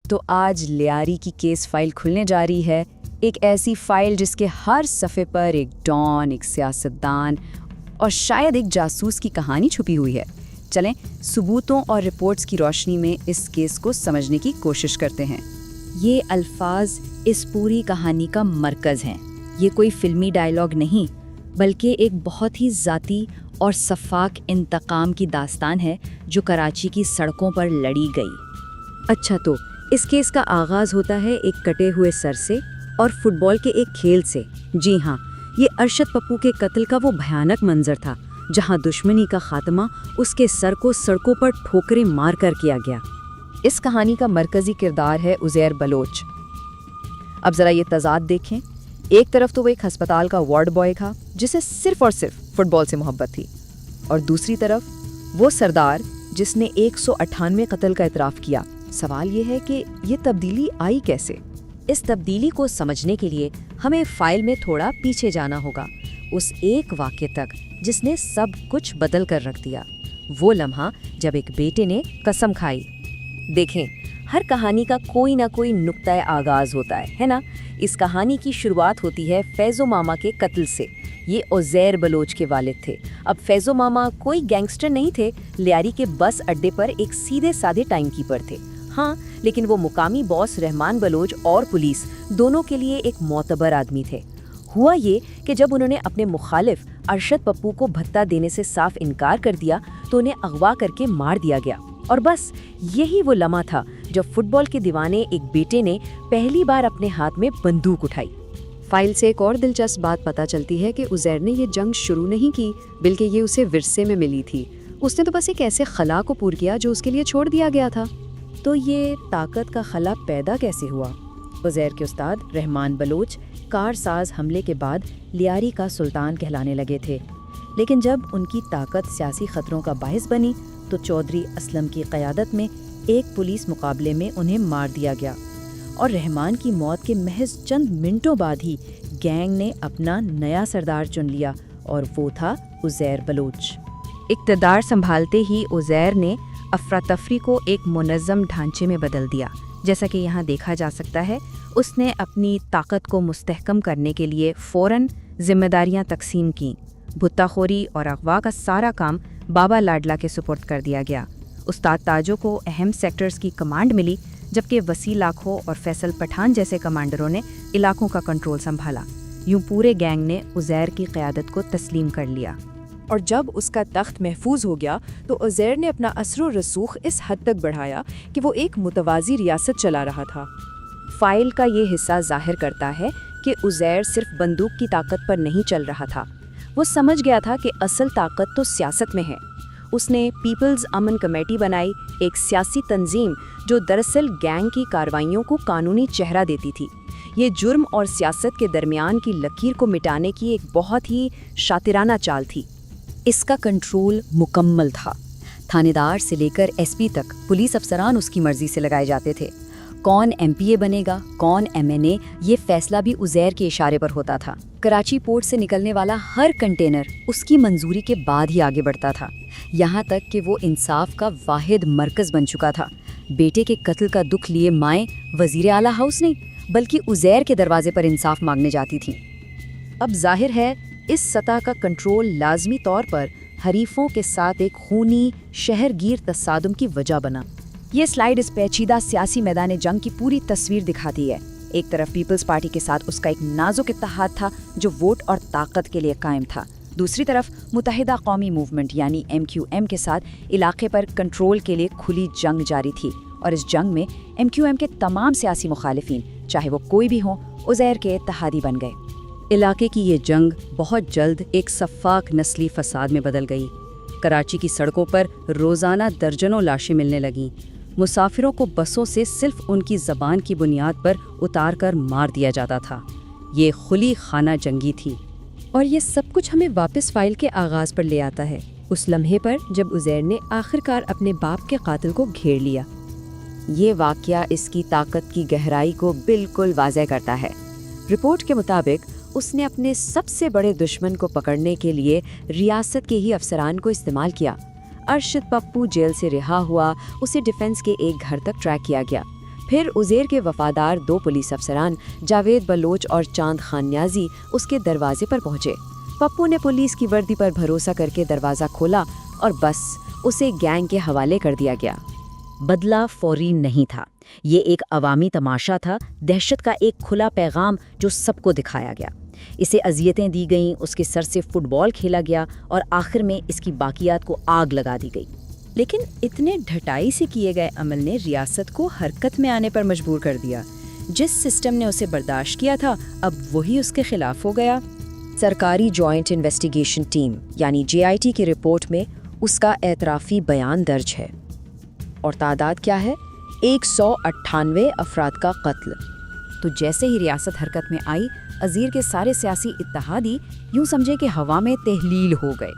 تو آج لیاری کی کیس فائل کھلنے جا رہی ہے، ایک ایسی فائل جس کے ہر صفحے پر ایک ڈان، ایک سیاستدان اور شاید ایک جاسوس کی کہانی چھپی ہوئی ہے۔ چلیں ثبوتوں اور رپورٹس کی روشنی میں اس کیس کو سمجھنے کی کوشش کرتے ہیں۔ یہ الفاظ اس پوری کہانی کا مرکز ہیں۔ یہ کوئی فلمی ڈائیلاگ نہیں، بلکہ ایک بہت ہی ذاتی اور شفاف انتقام کی داستان ہے جو کراچی کی سڑکوں پر لڑی گئی۔ اچھا، تو اس کیس کا آغاز ہوتا ہے ایک کٹے ہوئے سر سے اور فٹ بال کے ایک کھیل سے۔ جی ہاں، یہ ارشد پپو کے قتل کا وہ بھیانک منظر تھا جہاں دشمنی کا خاتمہ اس کے سر کو سڑکوں پر ٹھوکریں مار کر کیا گیا۔ اس کہانی کا مرکزی کردار ہے عزیر بلوچ۔ اب ذرا یہ تضاد دیکھیں، ایک طرف تو وہ ایک ہسپتال کا وارڈ بوائے تھا جسے صرف اور صرف فٹ بال سے محبت تھی، اور دوسری طرف وہ سردار جس نے 198 قتل کا اعتراف کیا۔ سوال یہ ہے کہ یہ تبدیلی آئی کیسے؟ اس تبدیلی کو سمجھنے کے لیے ہمیں فائل میں تھوڑا پیچھے جانا ہوگا، اس ایک واقعے تک جس نے سب کچھ بدل کر رکھ دیا، وہ لمحہ جب ایک بیٹے نے قسم کھائی۔ دیکھیں، ہر کہانی کا کوئی نہ کوئی نقطۂ آغاز ہوتا ہے نا؟ اس کہانی کی شروعات ہوتی ہے فیضو ماما کے قتل سے۔ یہ عزیر بلوچ کے والد تھے۔ اب فیضو ماما کوئی گینگسٹر نہیں تھے، لیاری کے بس اڈے پر ایک سیدھے سادھے ٹائم کیپر تھے، ہاں، لیکن وہ مقامی باس رحمان بلوچ اور پولیس دونوں کے لیے ایک معتبر آدمی تھے۔ ہوا یہ کہ جب انہوں نے اپنے مخالف ارشد پپو کو بھتہ دینے سے صاف انکار کر دیا تو انہیں اغوا کر کے مار دیا گیا، اور بس یہی وہ لمحہ تھا جب فٹ بال کے دیوانے ایک بیٹے نے پہلی بار اپنے ہاتھ میں بندوق اٹھائی۔ فائل سے ایک اور دلچسپ بات پتہ چلتی ہے کہ عزیر نے یہ جنگ شروع نہیں کی، بلکہ یہ اسے ورثے میں ملی تھی۔ اس نے تو بس ایک ایسے خلا کو پور کیا جو اس کے لیے چھوڑ دیا گیا تھا۔ تو یہ طاقت کا خلا پیدا کیسے ہوا؟ عزیر کے استاد رحمان بلوچ کار ساز حملے کے بعد لیاری کا سلطان کہلانے لگے تھے، لیکن جب ان کی طاقت سیاسی خطروں کا باعث بنی تو چودھری اسلم کی قیادت میں ایک پولیس مقابلے میں انہیں مار دیا گیا، اور رحمان کی موت کے محض چند منٹوں بعد ہی گینگ نے اپنا نیا سردار چن لیا، اور وہ تھا عزیر بلوچ۔ اقتدار سنبھالتے ہی عزیر نے افراتفری کو ایک منظم ڈھانچے میں بدل دیا۔ جیسا کہ یہاں دیکھا جا سکتا ہے، اس نے اپنی طاقت کو مستحکم کرنے کے لیے فوراً ذمہ داریاں تقسیم کیں۔ بھتہ خوری اور اغوا کا سارا کام بابا لاڈلا کے سپرد کر دیا گیا۔ استاد تاجو کو اہم سیکٹرز کی کمانڈ ملی، جبکہ وسیع لاکھوں اور فیصل پٹھان جیسے کمانڈروں نے علاقوں کا کنٹرول سنبھالا۔ یوں پورے گینگ نے عزیر کی قیادت کو تسلیم کر لیا۔ اور جب اس کا تخت محفوظ ہو گیا تو عزیر نے اپنا اثر و رسوخ اس حد تک بڑھایا کہ وہ ایک متوازی ریاست چلا رہا تھا۔ فائل کا یہ حصہ ظاہر کرتا ہے کہ عزیر صرف بندوق کی طاقت پر نہیں چل رہا تھا، وہ سمجھ گیا تھا کہ اصل طاقت تو سیاست میں ہے۔ اس نے پیپلز امن کمیٹی بنائی، ایک سیاسی تنظیم جو دراصل گینگ کی کارروائیوں کو قانونی چہرہ دیتی تھی۔ یہ جرم اور سیاست کے درمیان کی لکیر کو مٹانے کی ایک بہت ہی شاطرانہ چال تھی۔ اس کا کنٹرول مکمل تھا، تھانے دار سے لے کر ایس پی تک پولیس افسران اس کی مرضی سے لگائے جاتے تھے۔ کون ایم پی اے بنے گا، کون ایم این اے، یہ فیصلہ بھی عزیر کے اشارے پر ہوتا تھا۔ کراچی پورٹ سے نکلنے والا ہر کنٹینر اس کی منظوری کے بعد ہی آگے بڑھتا تھا، یہاں تک کہ وہ انصاف کا واحد مرکز بن چکا تھا۔ بیٹے کے قتل کا دکھ لیے مائیں وزیر اعلیٰ ہاؤس نہیں بلکہ عزیر کے دروازے پر انصاف مانگنے جاتی تھیں۔ اب ظاہر ہے اس سطح کا کنٹرول لازمی طور پر حریفوں کے ساتھ ایک خونی شہر گیر تصادم کی وجہ بنا۔ یہ سلائیڈ اس پیچیدہ سیاسی میدان جنگ کی پوری تصویر دکھاتی ہے۔ ایک طرف پیپلز پارٹی کے ساتھ اس کا ایک نازک اتحاد تھا جو ووٹ اور طاقت کے لیے قائم تھا، دوسری طرف متحدہ قومی موومنٹ یعنی MQM کے ساتھ علاقے پر کنٹرول کے لیے کھلی جنگ جاری تھی، اور اس جنگ میں MQM کے تمام سیاسی مخالفین چاہے وہ کوئی بھی ہوں عزیر کے اتحادی بن گئے۔ علاقے کی یہ جنگ بہت جلد ایک سفاک نسلی فساد میں بدل گئی۔ کراچی کی سڑکوں پر روزانہ درجنوں لاشیں ملنے لگیں۔ مسافروں کو بسوں سے صرف ان کی زبان کی بنیاد پر اتار کر مار دیا جاتا تھا۔ یہ کھلی خانہ جنگی تھی۔ اور یہ سب کچھ ہمیں واپس فائل کے آغاز پر لے آتا ہے، اس لمحے پر جب عزیر نے آخرکار اپنے باپ کے قاتل کو گھیر لیا۔ یہ واقعہ اس کی طاقت کی گہرائی کو بالکل واضح کرتا ہے۔ رپورٹ کے مطابق اس نے اپنے سب سے بڑے دشمن کو پکڑنے کے لیے ریاست کے ہی افسران کو استعمال کیا۔ ارشد پپو جیل سے رہا ہوا، اسے ڈیفنس کے ایک گھر تک ٹریک کیا گیا۔ پھر عزیر کے وفادار 2 پولیس افسران جاوید بلوچ اور چاند خان نیازی اس کے دروازے پر پہنچے۔ پپو نے پولیس کی وردی پر بھروسہ کر کے دروازہ کھولا اور بس اسے گینگ کے حوالے کر دیا گیا۔ بدلہ فوری نہیں تھا، یہ ایک عوامی تماشا تھا، دہشت کا ایک کھلا پیغام جو سب کو دکھایا گیا۔ اسے اذیتیں دی گئیں، اس کے سر سے فٹ بال کھیلا گیا اور آخر میں اس کی باقیات کو آگ لگا دی گئی۔ لیکن اتنے ڈھٹائی سے کیے گئے عمل نے ریاست کو حرکت میں آنے پر مجبور کر دیا۔ جس سسٹم نے اسے برداشت کیا تھا اب وہی اس کے خلاف ہو گیا۔ سرکاری جوائنٹ انویسٹیگیشن ٹیم یعنی JIT کی رپورٹ میں اس کا اعترافی بیان درج ہے، اور تعداد کیا ہے؟ 198 افراد کا قتل۔ تو جیسے ہی ریاست حرکت میں آئی، عزیر کے سارے سیاسی اتحادی یوں سمجھے کہ ہوا میں تحلیل ہو گئے۔